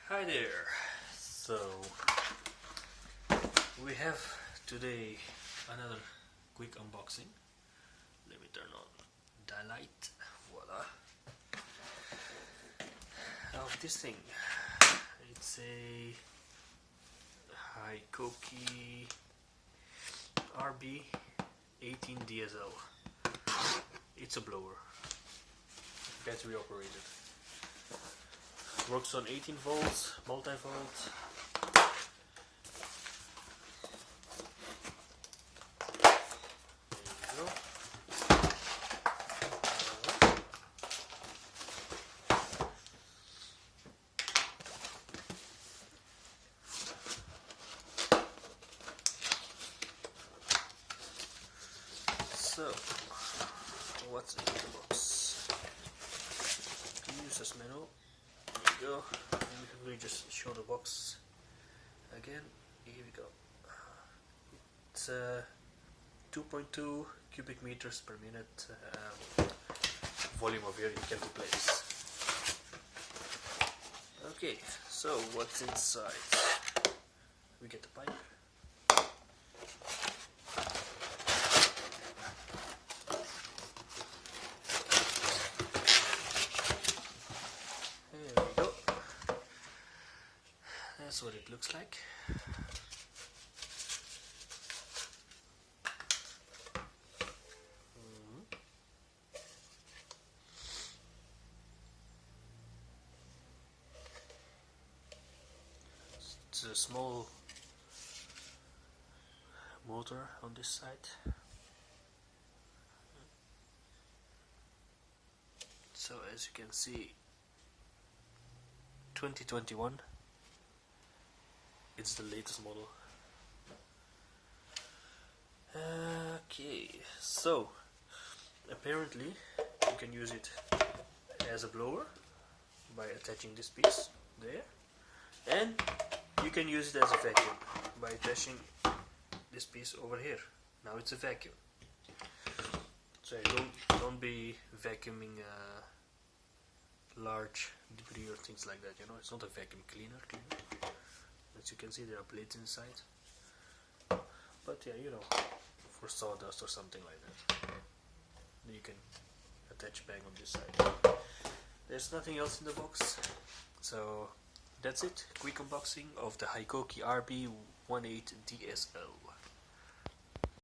Hi there. So we have today another quick unboxing. Let me turn on the light. Voila. Of this thing. It's a Hikoki RB18DSL. It's a blower, battery operated. Works on 18 volts, multi-volt. There you go. So, what's in the box? The user's manual. There we go. Let me just show the box again. Here we go. It's 2.2 cubic meters per minute volume of air you can replace. Okay, so what's inside? We get the pipe. That's what it looks like. It's a small motor on this side. So as you can see, 2021. It's the latest model. Okay, so apparently you can use it as a blower by attaching this piece there, and you can use it as a vacuum by attaching this piece over here. Now it's a vacuum. So don't be vacuuming large debris or things like that. You know, it's not a vacuum cleaner. As you can see, there are plates inside, but yeah, you know, for sawdust or something like that, you can attach bag on this side. There's nothing else in the box, so that's it. Quick unboxing of the Hikoki RB18DSL.